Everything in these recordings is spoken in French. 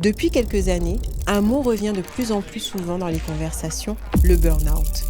Depuis quelques années, un mot revient de plus en plus souvent dans les conversations, le burn-out.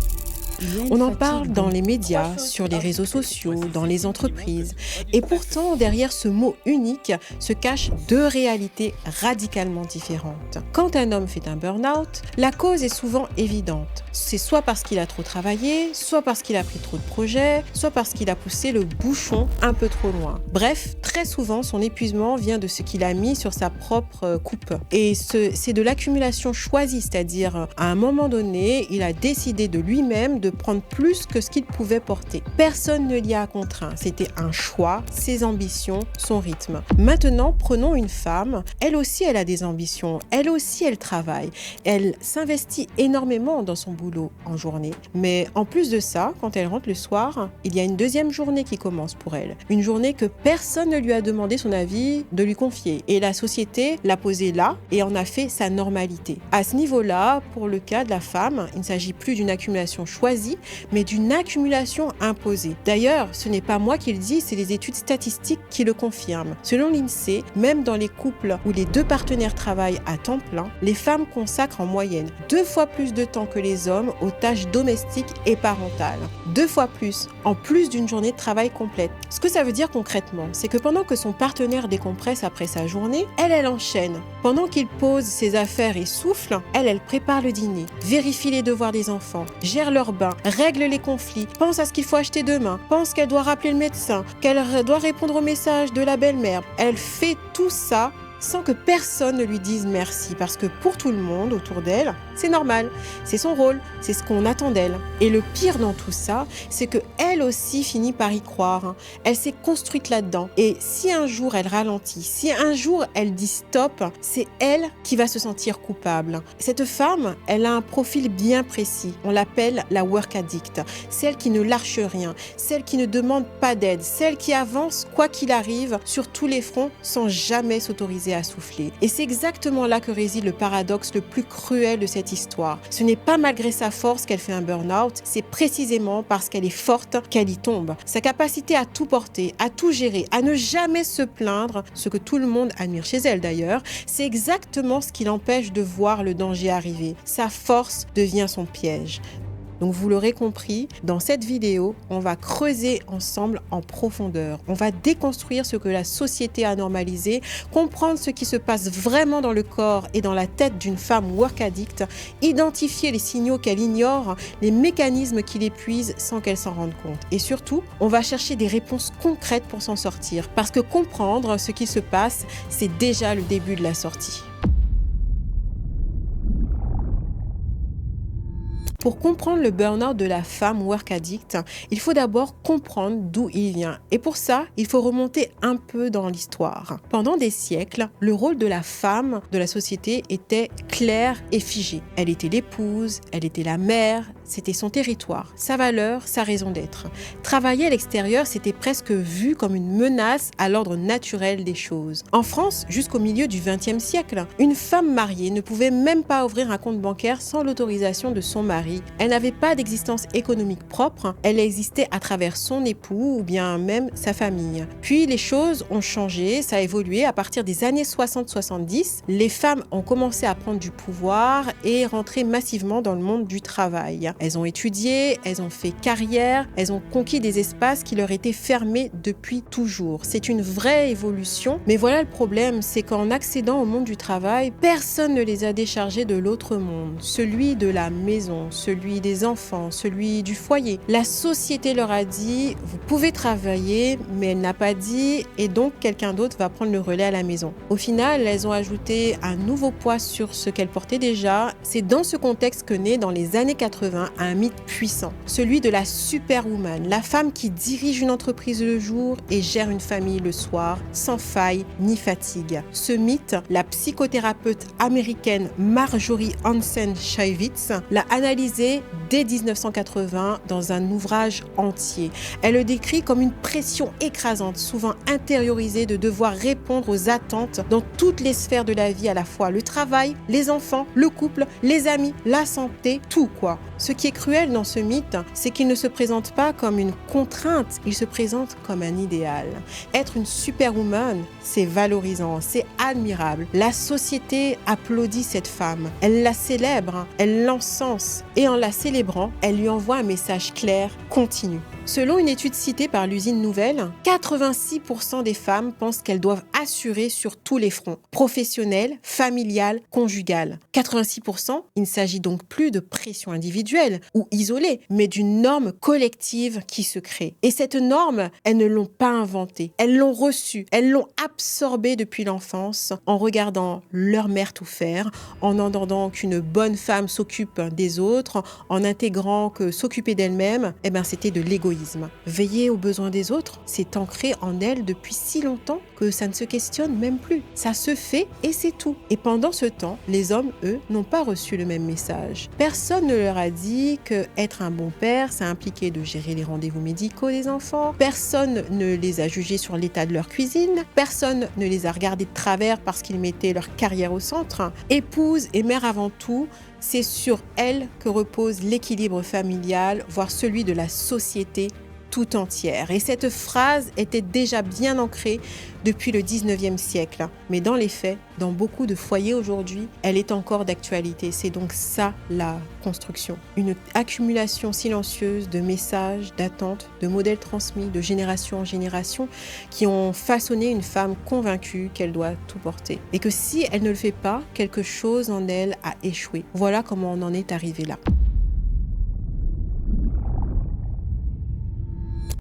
On en parle dans les médias, sur les réseaux sociaux, dans les entreprises. Et pourtant, derrière ce mot unique se cachent deux réalités radicalement différentes. Quand un homme fait un burn-out, la cause est souvent évidente. C'est soit parce qu'il a trop travaillé, soit parce qu'il a pris trop de projets, soit parce qu'il a poussé le bouchon un peu trop loin. Bref, très souvent, son épuisement vient de ce qu'il a mis sur sa propre coupe. Et c'est de l'accumulation choisie, c'est-à-dire à un moment donné, il a décidé de lui-même de prendre plus que ce qu'il pouvait porter. Personne ne l'y a contraint. C'était un choix, ses ambitions, son rythme. Maintenant, prenons une femme. Elle aussi, elle a des ambitions. Elle aussi, elle travaille. Elle s'investit énormément dans son boulot en journée. Mais en plus de ça, quand elle rentre le soir, il y a une deuxième journée qui commence pour elle. Une journée que personne ne lui a demandé son avis de lui confier. Et la société l'a posée là et en a fait sa normalité. À ce niveau-là, pour le cas de la femme, il ne s'agit plus d'une accumulation choisie, mais d'une accumulation imposée. D'ailleurs, ce n'est pas moi qui le dis, c'est les études statistiques qui le confirment. Selon l'INSEE, même dans les couples où les deux partenaires travaillent à temps plein, les femmes consacrent en moyenne 2 fois plus de temps que les hommes aux tâches domestiques et parentales. 2 fois plus, en plus d'une journée de travail complète. Ce que ça veut dire concrètement, c'est que pendant que son partenaire décompresse après sa journée, elle enchaîne. Pendant qu'il pose ses affaires et souffle, elle prépare le dîner, vérifie les devoirs des enfants, gère leur bain, règle les conflits, pense à ce qu'il faut acheter demain, pense qu'elle doit rappeler le médecin, qu'elle doit répondre au message de la belle-mère. Elle fait tout ça sans que personne ne lui dise merci, parce que pour tout le monde autour d'elle, c'est normal, c'est son rôle, c'est ce qu'on attend d'elle. Et le pire dans tout ça, c'est que elle aussi finit par y croire. Elle s'est construite là-dedans. Et si un jour elle ralentit, si un jour elle dit stop, c'est elle qui va se sentir coupable. Cette femme, elle a un profil bien précis. On l'appelle la work addict. Celle qui ne lâche rien, celle qui ne demande pas d'aide, celle qui avance quoi qu'il arrive sur tous les fronts sans jamais s'autoriser à souffler. Et c'est exactement là que réside le paradoxe le plus cruel de cette histoire. Ce n'est pas malgré sa force qu'elle fait un burn-out, c'est précisément parce qu'elle est forte qu'elle y tombe. Sa capacité à tout porter, à tout gérer, à ne jamais se plaindre, ce que tout le monde admire chez elle d'ailleurs, c'est exactement ce qui l'empêche de voir le danger arriver. Sa force devient son piège. Donc vous l'aurez compris, dans cette vidéo, on va creuser ensemble en profondeur. On va déconstruire ce que la société a normalisé, comprendre ce qui se passe vraiment dans le corps et dans la tête d'une femme work addict, identifier les signaux qu'elle ignore, les mécanismes qui l'épuisent sans qu'elle s'en rende compte. Et surtout, on va chercher des réponses concrètes pour s'en sortir. Parce que comprendre ce qui se passe, c'est déjà le début de la sortie. Pour comprendre le burn-out de la femme work addict, il faut d'abord comprendre d'où il vient. Et pour ça, il faut remonter un peu dans l'histoire. Pendant des siècles, le rôle de la femme de la société était clair et figé. Elle était l'épouse, elle était la mère, c'était son territoire, sa valeur, sa raison d'être. Travailler à l'extérieur, c'était presque vu comme une menace à l'ordre naturel des choses. En France, jusqu'au milieu du XXe siècle, une femme mariée ne pouvait même pas ouvrir un compte bancaire sans l'autorisation de son mari. Elle n'avait pas d'existence économique propre, elle existait à travers son époux ou bien même sa famille. Puis les choses ont changé, ça a évolué. À partir des années 60-70, les femmes ont commencé à prendre du pouvoir et rentrer massivement dans le monde du travail. Elles ont étudié, elles ont fait carrière, elles ont conquis des espaces qui leur étaient fermés depuis toujours. C'est une vraie évolution, mais voilà le problème, c'est qu'en accédant au monde du travail, personne ne les a déchargées de l'autre monde, celui de la maison, celui des enfants, celui du foyer. La société leur a dit, vous pouvez travailler, mais elle n'a pas dit, et donc quelqu'un d'autre va prendre le relais à la maison. Au final, elles ont ajouté un nouveau poids sur ce qu'elles portaient déjà. C'est dans ce contexte que naît dans les années 80 un mythe puissant, celui de la superwoman, la femme qui dirige une entreprise le jour et gère une famille le soir, sans faille ni fatigue. Ce mythe, la psychothérapeute américaine Marjorie Hansen Chaivitz l'a analysé dès 1980 dans un ouvrage entier. Elle le décrit comme une pression écrasante, souvent intériorisée, de devoir répondre aux attentes dans toutes les sphères de la vie, à la fois le travail, les enfants, le couple, les amis, la santé, tout quoi. Ce qui est cruel dans ce mythe, c'est qu'il ne se présente pas comme une contrainte, il se présente comme un idéal. Être une superwoman, c'est valorisant, c'est admirable. La société applaudit cette femme, elle la célèbre, elle l'encense et en la célébrant, elle lui envoie un message clair, continu. Selon une étude citée par l'usine Nouvelle, 86% des femmes pensent qu'elles doivent assurer sur tous les fronts, professionnel, familial, conjugal. 86%, il ne s'agit donc plus de pression individuelle ou isolée, mais d'une norme collective qui se crée. Et cette norme, elles ne l'ont pas inventée, elles l'ont reçue, elles l'ont absorbée depuis l'enfance en regardant leur mère tout faire, en entendant qu'une bonne femme s'occupe des autres, en intégrant que s'occuper d'elle-même, c'était de l'égoïsme. Veiller aux besoins des autres, c'est ancré en elle depuis si longtemps que ça ne se questionne même plus. Ça se fait et c'est tout. Et pendant ce temps, les hommes, eux, n'ont pas reçu le même message. Personne ne leur a dit que être un bon père, ça impliquait de gérer les rendez-vous médicaux des enfants. Personne ne les a jugés sur l'état de leur cuisine. Personne ne les a regardés de travers parce qu'ils mettaient leur carrière au centre. Épouse et mère avant tout, c'est sur elle que repose l'équilibre familial, voire celui de la société tout entière. Et cette phrase était déjà bien ancrée depuis le 19e siècle. Mais dans les faits, dans beaucoup de foyers aujourd'hui, elle est encore d'actualité. C'est donc ça la construction. Une accumulation silencieuse de messages, d'attentes, de modèles transmis de génération en génération qui ont façonné une femme convaincue qu'elle doit tout porter. Et que si elle ne le fait pas, quelque chose en elle a échoué. Voilà comment on en est arrivé là.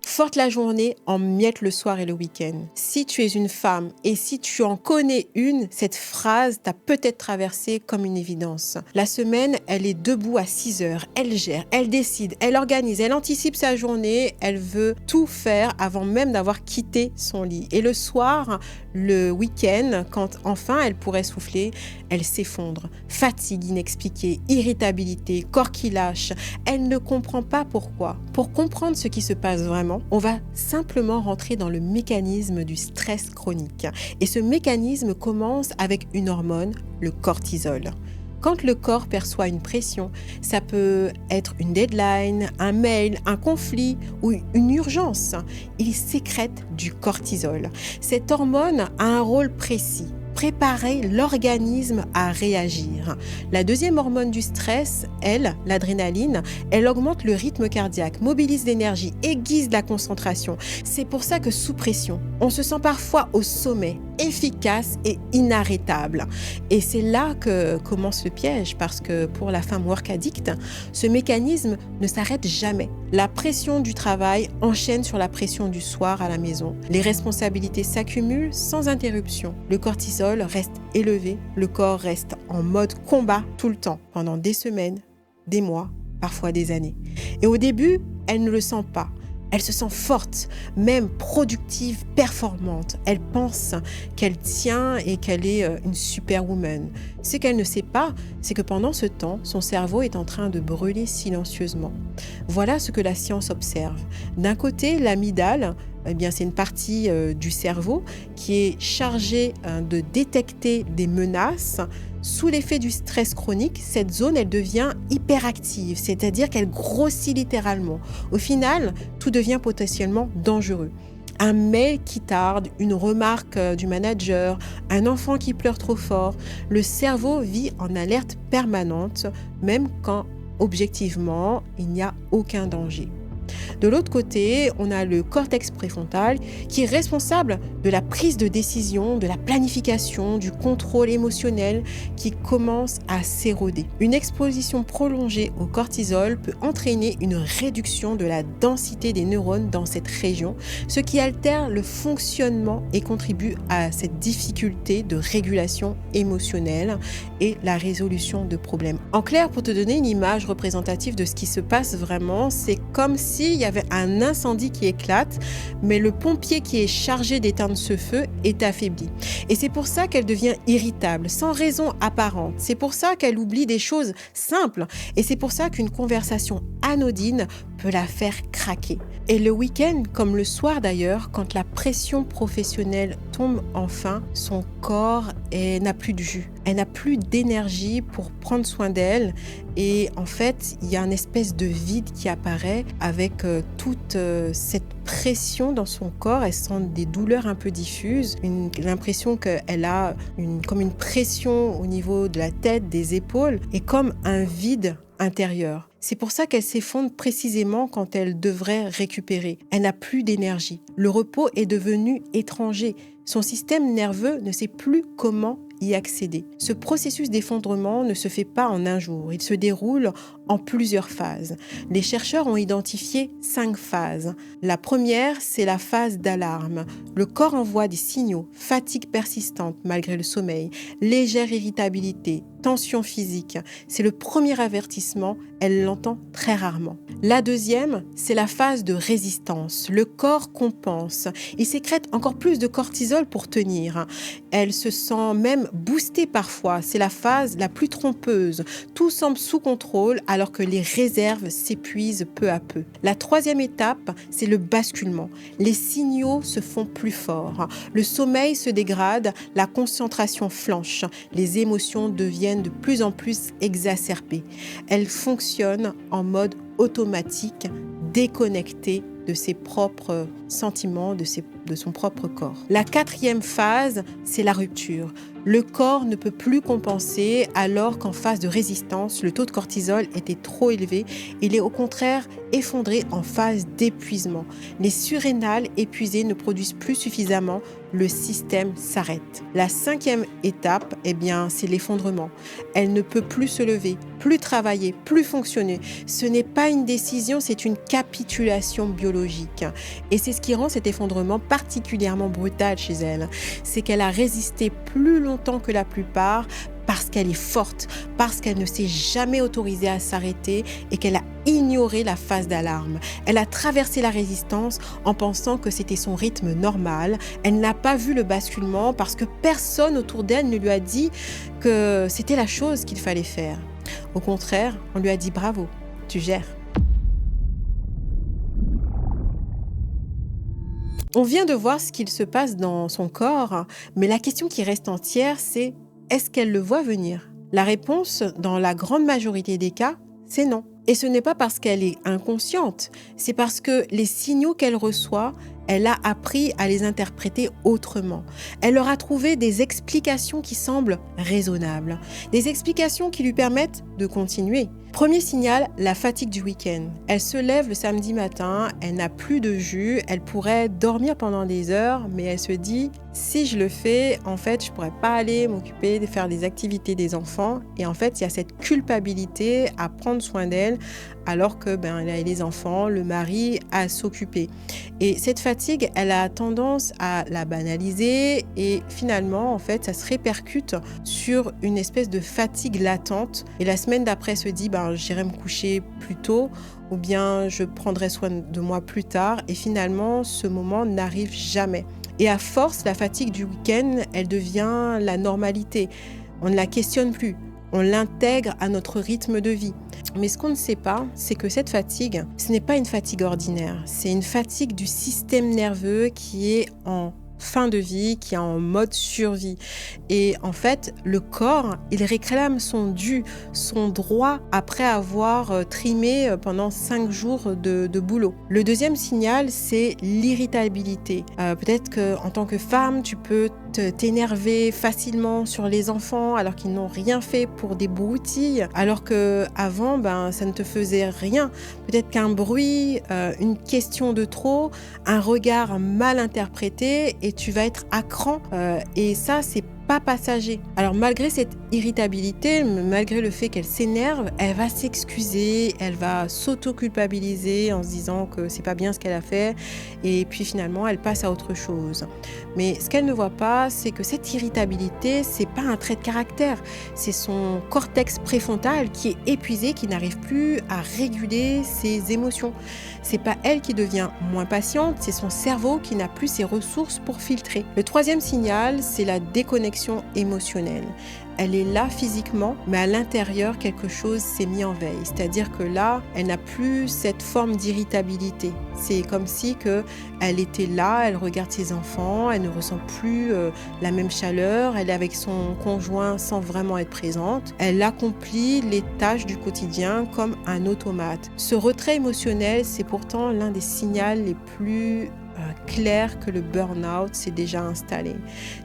Forte la journée, en miettes le soir et le week-end. Si tu es une femme et si tu en connais une, cette phrase t'a peut-être traversé comme une évidence. La semaine, elle est debout à 6 heures, elle gère, elle décide, elle organise, elle anticipe sa journée, elle veut tout faire avant même d'avoir quitté son lit. Et le soir, le week-end, quand enfin elle pourrait souffler, elle s'effondre. Fatigue inexpliquée, irritabilité, corps qui lâche. Elle ne comprend pas pourquoi. Pour comprendre ce qui se passe vraiment, on va simplement rentrer dans le mécanisme du stress chronique. Et ce mécanisme commence avec une hormone, le cortisol. Quand le corps perçoit une pression, ça peut être une deadline, un mail, un conflit ou une urgence. Il sécrète du cortisol. Cette hormone a un rôle précis. Préparer l'organisme à réagir. La deuxième hormone du stress, elle, l'adrénaline, elle augmente le rythme cardiaque, mobilise l'énergie, aiguise la concentration. C'est pour ça que sous pression, on se sent parfois au sommet, efficace et inarrêtable. Et c'est là que commence le piège, parce que pour la femme work addict, ce mécanisme ne s'arrête jamais. La pression du travail enchaîne sur la pression du soir à la maison. Les responsabilités s'accumulent sans interruption. Le cortisol reste élevé, le corps reste en mode combat tout le temps, pendant des semaines, des mois, parfois des années. Et au début, elle ne le sent pas. Elle se sent forte, même productive, performante. Elle pense qu'elle tient et qu'elle est une superwoman. Ce qu'elle ne sait pas, c'est que pendant ce temps, son cerveau est en train de brûler silencieusement. Voilà ce que la science observe. D'un côté, l'amygdale, c'est une partie du cerveau qui est chargée de détecter des menaces. Sous l'effet du stress chronique, cette zone, elle devient hyperactive, c'est-à-dire qu'elle grossit littéralement. Au final, tout devient potentiellement dangereux. Un mail qui tarde, une remarque du manager, un enfant qui pleure trop fort, le cerveau vit en alerte permanente, même quand, objectivement, il n'y a aucun danger. De l'autre côté, on a le cortex préfrontal qui est responsable de la prise de décision, de la planification, du contrôle émotionnel qui commence à s'éroder. Une exposition prolongée au cortisol peut entraîner une réduction de la densité des neurones dans cette région, ce qui altère le fonctionnement et contribue à cette difficulté de régulation émotionnelle et la résolution de problèmes. En clair, pour te donner une image représentative de ce qui se passe vraiment, c'est comme s'il y avait un incendie qui éclate, mais le pompier qui est chargé d'éteindre ce feu est affaibli. Et c'est pour ça qu'elle devient irritable, sans raison apparente. C'est pour ça qu'elle oublie des choses simples. Et c'est pour ça qu'une conversation anodine peut la faire craquer. Et le week-end, comme le soir d'ailleurs, quand la pression professionnelle tombe enfin, son corps n'a plus de jus. Elle n'a plus d'énergie pour prendre soin d'elle. Et en fait, il y a une espèce de vide qui apparaît avec toute cette pression dans son corps. Elle sent des douleurs un peu diffuses, l'impression qu'elle a comme une pression au niveau de la tête, des épaules, et comme un vide intérieur. C'est pour ça qu'elle s'effondre précisément quand elle devrait récupérer. Elle n'a plus d'énergie. Le repos est devenu étranger. Son système nerveux ne sait plus comment y accéder. Ce processus d'effondrement ne se fait pas en un jour. Il se déroule en plusieurs phases. Les chercheurs ont identifié 5 phases. La première, c'est la phase d'alarme. Le corps envoie des signaux, fatigue persistante malgré le sommeil, légère irritabilité, tension physique. C'est le premier avertissement, elle l'entend très rarement. La deuxième, c'est la phase de résistance. Le corps compense. Il sécrète encore plus de cortisol pour tenir. Elle se sent même boostée parfois. C'est la phase la plus trompeuse. Tout semble sous contrôle alors que les réserves s'épuisent peu à peu. La troisième étape, c'est le basculement. Les signaux se font plus forts. Le sommeil se dégrade, la concentration flanche. Les émotions deviennent de plus en plus exacerbées. Elle fonctionne en mode automatique, déconnectée de ses propres sentiments, de son propre corps. La quatrième phase, c'est la rupture. Le corps ne peut plus compenser alors qu'en phase de résistance, le taux de cortisol était trop élevé. Il est au contraire effondré en phase d'épuisement. Les surrénales épuisées ne produisent plus suffisamment, le système s'arrête. La cinquième étape, c'est l'effondrement. Elle ne peut plus se lever, plus travailler, plus fonctionner. Ce n'est pas une décision, c'est une capitulation biologique. Et c'est ce qui rend cet effondrement particulièrement brutal chez elle. C'est qu'elle a résisté plus longtemps que la plupart parce qu'elle est forte, parce qu'elle ne s'est jamais autorisée à s'arrêter et qu'elle a ignoré la phase d'alarme. Elle a traversé la résistance en pensant que c'était son rythme normal. Elle n'a pas vu le basculement parce que personne autour d'elle ne lui a dit que c'était la chose qu'il fallait faire. Au contraire, on lui a dit bravo, tu gères. On vient de voir ce qu'il se passe dans son corps, mais la question qui reste entière, c'est est-ce qu'elle le voit venir ? La réponse, dans la grande majorité des cas, c'est non. Et ce n'est pas parce qu'elle est inconsciente, c'est parce que les signaux qu'elle reçoit, elle a appris à les interpréter autrement. Elle leur a trouvé des explications qui semblent raisonnables, des explications qui lui permettent de continuer. Premier signal, la fatigue du week-end. Elle se lève le samedi matin, elle n'a plus de jus, elle pourrait dormir pendant des heures, mais elle se dit, si je le fais, en fait, je pourrais pas aller m'occuper de faire des activités des enfants. Et en fait, il y a cette culpabilité à prendre soin d'elle, alors que elle a les enfants, le mari à s'occuper. Et cette fatigue, elle a tendance à la banaliser et finalement, en fait, ça se répercute sur une espèce de fatigue latente. Et la semaine d'après, elle se dit, j'irai me coucher plus tôt ou bien je prendrai soin de moi plus tard. Et finalement, ce moment n'arrive jamais. Et à force, la fatigue du week-end, elle devient la normalité. On ne la questionne plus. On l'intègre à notre rythme de vie. Mais ce qu'on ne sait pas, c'est que cette fatigue, ce n'est pas une fatigue ordinaire. C'est une fatigue du système nerveux qui est en fin de vie, qui est en mode survie. Et en fait, le corps, il réclame son dû, son droit après avoir trimé pendant 5 jours de boulot. Le deuxième signal, c'est l'irritabilité. Peut-être qu'en tant que femme, tu peux t'énerver facilement sur les enfants alors qu'ils n'ont rien fait pour des broutilles, alors qu'avant, ça ne te faisait rien. Peut-être qu'un bruit, une question de trop, un regard mal interprété et tu vas être à cran. Et ça, c'est pas passager. Alors malgré cette irritabilité, malgré le fait qu'elle s'énerve, elle va s'excuser, elle va s'auto-culpabiliser en se disant que c'est pas bien ce qu'elle a fait et puis finalement elle passe à autre chose. Mais ce qu'elle ne voit pas, c'est que cette irritabilité, c'est pas un trait de caractère, c'est son cortex préfrontal qui est épuisé, qui n'arrive plus à réguler ses émotions. C'est pas elle qui devient moins patiente, c'est son cerveau qui n'a plus ses ressources pour filtrer. Le troisième signal, c'est la déconnexion émotionnelle. Elle est là physiquement, mais à l'intérieur, quelque chose s'est mis en veille. C'est-à-dire que là, elle n'a plus cette forme d'irritabilité. C'est comme si elle était là, elle regarde ses enfants, elle ne ressent plus la même chaleur, elle est avec son conjoint sans vraiment être présente. Elle accomplit les tâches du quotidien comme un automate. Ce retrait émotionnel, c'est pourtant l'un des signaux les plus clair que le burn-out s'est déjà installé.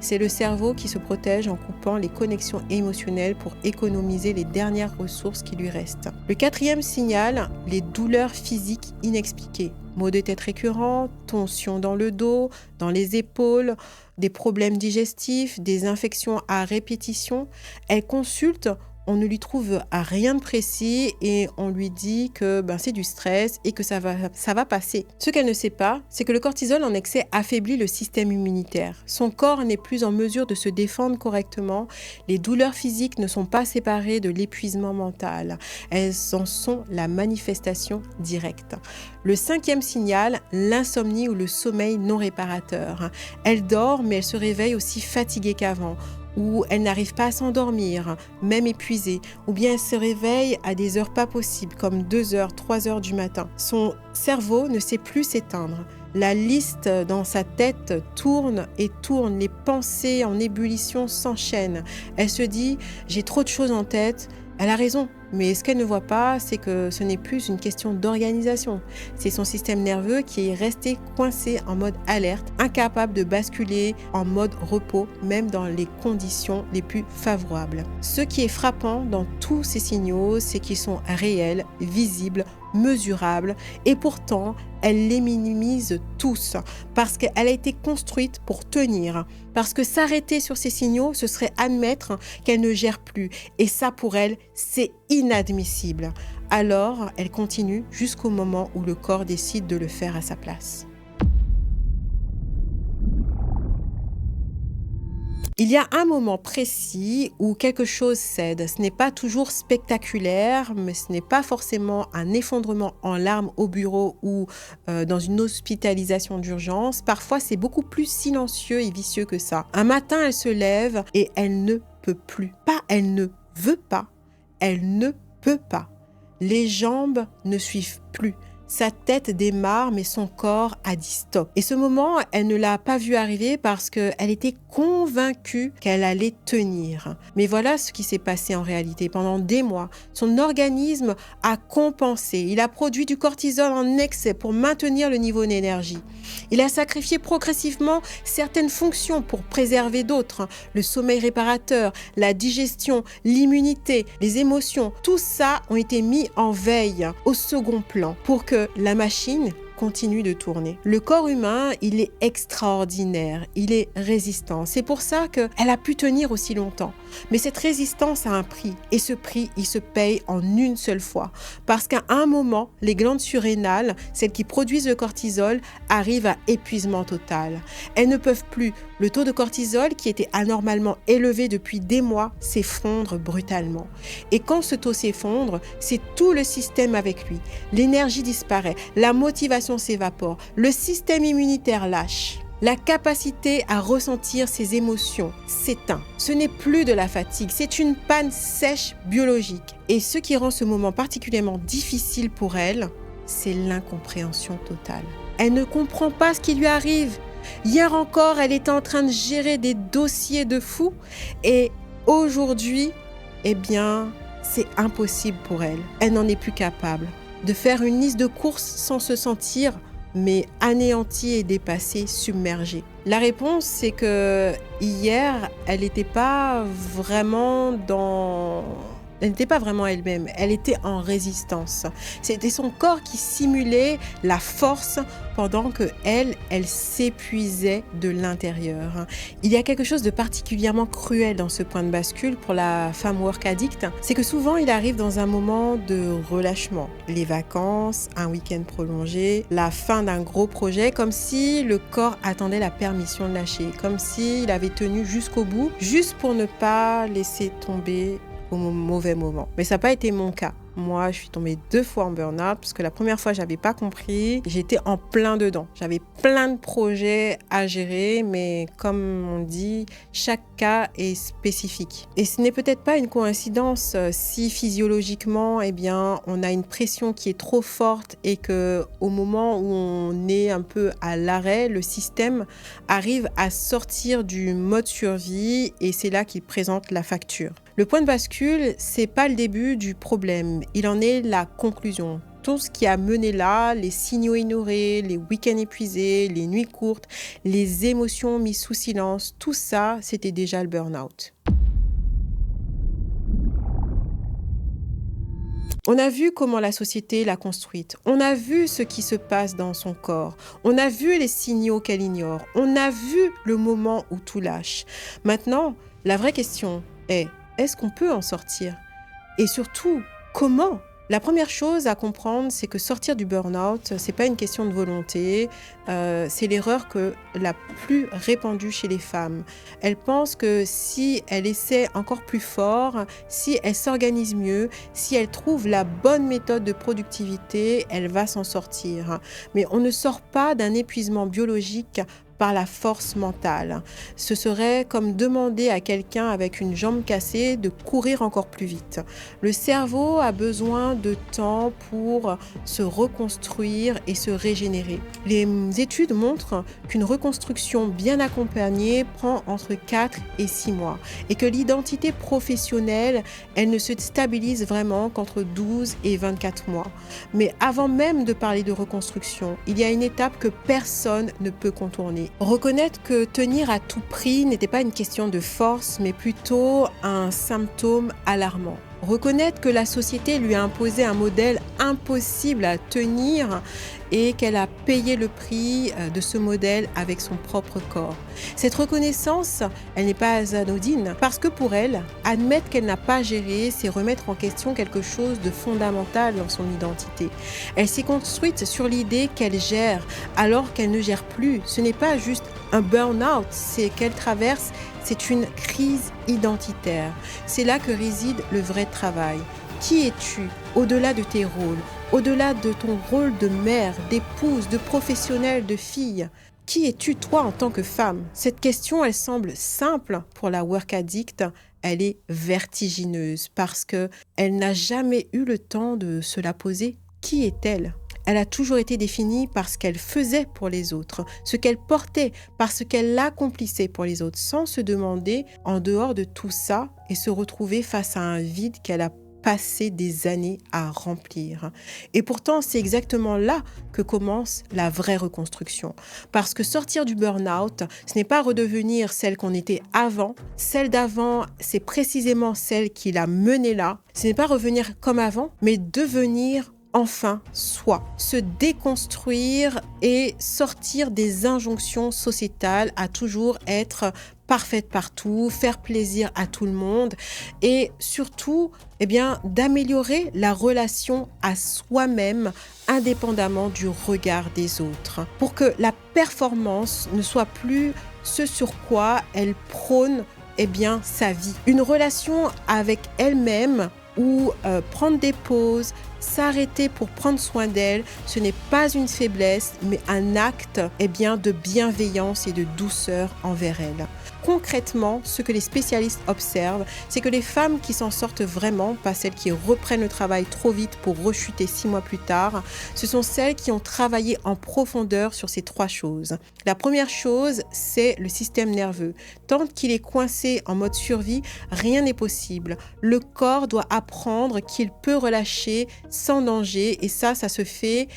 C'est le cerveau qui se protège en coupant les connexions émotionnelles pour économiser les dernières ressources qui lui restent. Le quatrième signal, les douleurs physiques inexpliquées. Maux de tête récurrents, tensions dans le dos, dans les épaules, des problèmes digestifs, des infections à répétition. Elle consulte. On ne lui trouve rien de précis et on lui dit que c'est du stress et que ça va passer. Ce qu'elle ne sait pas, c'est que le cortisol en excès affaiblit le système immunitaire. Son corps n'est plus en mesure de se défendre correctement. Les douleurs physiques ne sont pas séparées de l'épuisement mental. Elles en sont la manifestation directe. Le cinquième signal, l'insomnie ou le sommeil non réparateur. Elle dort mais elle se réveille aussi fatiguée qu'avant, ou elle n'arrive pas à s'endormir, même épuisée, ou bien elle se réveille à des heures pas possibles, comme 2 heures, 3 heures du matin. Son cerveau ne sait plus s'éteindre. La liste dans sa tête tourne et tourne, les pensées en ébullition s'enchaînent. Elle se dit « j'ai trop de choses en tête ». Elle a raison, mais ce qu'elle ne voit pas, c'est que ce n'est plus une question d'organisation. C'est son système nerveux qui est resté coincé en mode alerte, incapable de basculer en mode repos, même dans les conditions les plus favorables. Ce qui est frappant dans tous ces signaux, c'est qu'ils sont réels, visibles, mesurables, et pourtant, elle les minimise tous, parce qu'elle a été construite pour tenir. Parce que s'arrêter sur ces signaux, ce serait admettre qu'elle ne gère plus. Et ça, pour elle, c'est inadmissible. Alors, elle continue jusqu'au moment où le corps décide de le faire à sa place. Il y a un moment précis où quelque chose cède. Ce n'est pas toujours spectaculaire, mais ce n'est pas forcément un effondrement en larmes au bureau ou dans une hospitalisation d'urgence. Parfois, c'est beaucoup plus silencieux et vicieux que ça. Un matin, elle se lève et elle ne peut plus. Pas elle ne veut pas, elle ne peut pas. Les jambes ne suivent plus. Sa tête démarre, mais son corps a dit stop. Et ce moment, elle ne l'a pas vu arriver parce qu'elle était convaincue qu'elle allait tenir. Mais voilà ce qui s'est passé en réalité. Pendant des mois, son organisme a compensé. Il a produit du cortisol en excès pour maintenir le niveau d'énergie. Il a sacrifié progressivement certaines fonctions pour préserver d'autres. Le sommeil réparateur, la digestion, l'immunité, les émotions, tout ça ont été mis en veille, au second plan, pour que la machine continue de tourner. Le corps humain, il est extraordinaire, il est résistant. C'est pour ça qu'elle a pu tenir aussi longtemps. Mais cette résistance a un prix. Et ce prix, il se paye en une seule fois. Parce qu'à un moment, les glandes surrénales, celles qui produisent le cortisol, arrivent à épuisement total. Elles ne peuvent plus. Le taux de cortisol, qui était anormalement élevé depuis des mois, s'effondre brutalement. Et quand ce taux s'effondre, c'est tout le système avec lui. L'énergie disparaît, la motivation s'évapore, le système immunitaire lâche. La capacité à ressentir ses émotions s'éteint. Ce n'est plus de la fatigue, c'est une panne sèche biologique. Et ce qui rend ce moment particulièrement difficile pour elle, c'est l'incompréhension totale. Elle ne comprend pas ce qui lui arrive. Hier encore, elle était en train de gérer des dossiers de fou. Et aujourd'hui, c'est impossible pour elle. Elle n'en est plus capable de faire une liste de courses sans se sentir anéantie et dépassée, submergée. La réponse, c'est que hier, elle n'était pas vraiment dans Elle n'était pas vraiment elle-même, elle était en résistance. C'était son corps qui simulait la force pendant que elle s'épuisait de l'intérieur. Il y a quelque chose de particulièrement cruel dans ce point de bascule pour la femme work addict, c'est que souvent il arrive dans un moment de relâchement. Les vacances, un week-end prolongé, la fin d'un gros projet, comme si le corps attendait la permission de lâcher, comme s'il avait tenu jusqu'au bout, juste pour ne pas laisser tomber au mauvais moment. Mais ça n'a pas été mon cas. Moi, je suis tombée 2 fois en burn-out parce que la première fois, j'avais pas compris. J'étais en plein dedans. J'avais plein de projets à gérer, mais comme on dit, chaque cas est spécifique. Et ce n'est peut-être pas une coïncidence si physiologiquement, on a une pression qui est trop forte et que au moment où on est un peu à l'arrêt, le système arrive à sortir du mode survie et c'est là qu'il présente la facture. Le point de bascule, c'est pas le début du problème, il en est la conclusion. Tout ce qui a mené là, les signaux ignorés, les week-ends épuisés, les nuits courtes, les émotions mises sous silence, tout ça, c'était déjà le burn-out. On a vu comment la société l'a construite. On a vu ce qui se passe dans son corps. On a vu les signaux qu'elle ignore. On a vu le moment où tout lâche. Maintenant, la vraie question est, est-ce qu'on peut en sortir ? Et surtout, comment ? La première chose à comprendre, c'est que sortir du burn-out, c'est pas une question de volonté, c'est l'erreur la plus répandue chez les femmes. Elles pensent que si elles essaient encore plus fort, si elles s'organisent mieux, si elles trouvent la bonne méthode de productivité, elle va s'en sortir. Mais on ne sort pas d'un épuisement biologique par la force mentale. Ce serait comme demander à quelqu'un avec une jambe cassée de courir encore plus vite. Le cerveau a besoin de temps pour se reconstruire et se régénérer. Les études montrent qu'une reconstruction bien accompagnée prend entre 4 et 6 mois et que l'identité professionnelle, elle ne se stabilise vraiment qu'entre 12 et 24 mois. Mais avant même de parler de reconstruction, il y a une étape que personne ne peut contourner. Reconnaître que tenir à tout prix n'était pas une question de force, mais plutôt un symptôme alarmant. Reconnaître que la société lui a imposé un modèle impossible à tenir et qu'elle a payé le prix de ce modèle avec son propre corps. Cette reconnaissance, elle n'est pas anodine parce que pour elle, admettre qu'elle n'a pas géré, c'est remettre en question quelque chose de fondamental dans son identité. Elle s'est construite sur l'idée qu'elle gère alors qu'elle ne gère plus. Ce n'est pas juste un burn-out, c'est qu'elle traverse. C'est une crise identitaire. C'est là que réside le vrai travail. Qui es-tu au-delà de tes rôles, au-delà de ton rôle de mère, d'épouse, de professionnelle, de fille ? Qui es-tu toi en tant que femme ? Cette question, elle semble simple pour la work addict. Elle est vertigineuse parce qu'elle n'a jamais eu le temps de se la poser. Qui est-elle ? Elle a toujours été définie par ce qu'elle faisait pour les autres, ce qu'elle portait, par ce qu'elle accomplissait pour les autres, sans se demander en dehors de tout ça et se retrouver face à un vide qu'elle a passé des années à remplir. Et pourtant, c'est exactement là que commence la vraie reconstruction. Parce que sortir du burn-out, ce n'est pas redevenir celle qu'on était avant. Celle d'avant, c'est précisément celle qui l'a menée là. Ce n'est pas revenir comme avant, mais devenir enfin soi, se déconstruire et sortir des injonctions sociétales à toujours être parfaite partout, faire plaisir à tout le monde et surtout d'améliorer la relation à soi-même indépendamment du regard des autres pour que la performance ne soit plus ce sur quoi elle prône sa vie. Une relation avec elle-même ou prendre des pauses, s'arrêter pour prendre soin d'elle, ce n'est pas une faiblesse, mais un acte de bienveillance et de douceur envers elle. Concrètement, ce que les spécialistes observent, c'est que les femmes qui s'en sortent vraiment, pas celles qui reprennent le travail trop vite pour rechuter 6 mois plus tard, ce sont celles qui ont travaillé en profondeur sur ces 3 choses. La première chose, c'est le système nerveux. Tant qu'il est coincé en mode survie, rien n'est possible. Le corps doit apprendre qu'il peut relâcher sans danger et ça se fait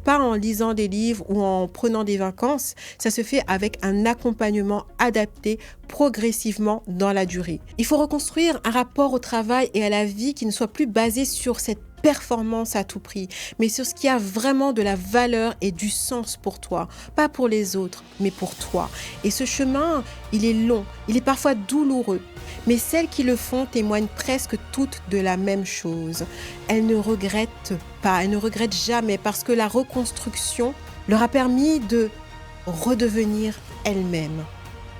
pas en lisant des livres ou en prenant des vacances, ça se fait avec un accompagnement adapté progressivement dans la durée. Il faut reconstruire un rapport au travail et à la vie qui ne soit plus basé sur cette performance à tout prix, mais sur ce qui a vraiment de la valeur et du sens pour toi, pas pour les autres, mais pour toi. Et ce chemin, il est long, il est parfois douloureux, mais celles qui le font témoignent presque toutes de la même chose. Elles ne regrettent pas, elles ne regrettent jamais parce que la reconstruction leur a permis de redevenir elles-mêmes,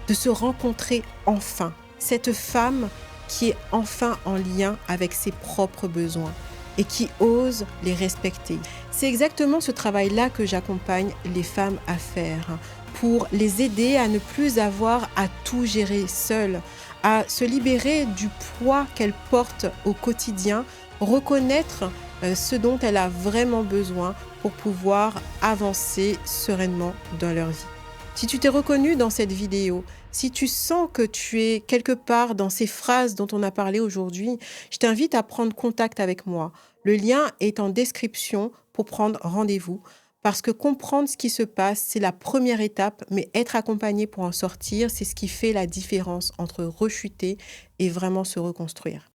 de se rencontrer enfin. Cette femme qui est enfin en lien avec ses propres besoins et qui ose les respecter. C'est exactement ce travail-là que j'accompagne les femmes à faire pour les aider à ne plus avoir à tout gérer seules, à se libérer du poids qu'elles portent au quotidien, reconnaître ce dont elles ont vraiment besoin pour pouvoir avancer sereinement dans leur vie. Si tu t'es reconnu dans cette vidéo, si tu sens que tu es quelque part dans ces phrases dont on a parlé aujourd'hui, je t'invite à prendre contact avec moi. Le lien est en description pour prendre rendez-vous parce que comprendre ce qui se passe, c'est la première étape, mais être accompagné pour en sortir, c'est ce qui fait la différence entre rechuter et vraiment se reconstruire.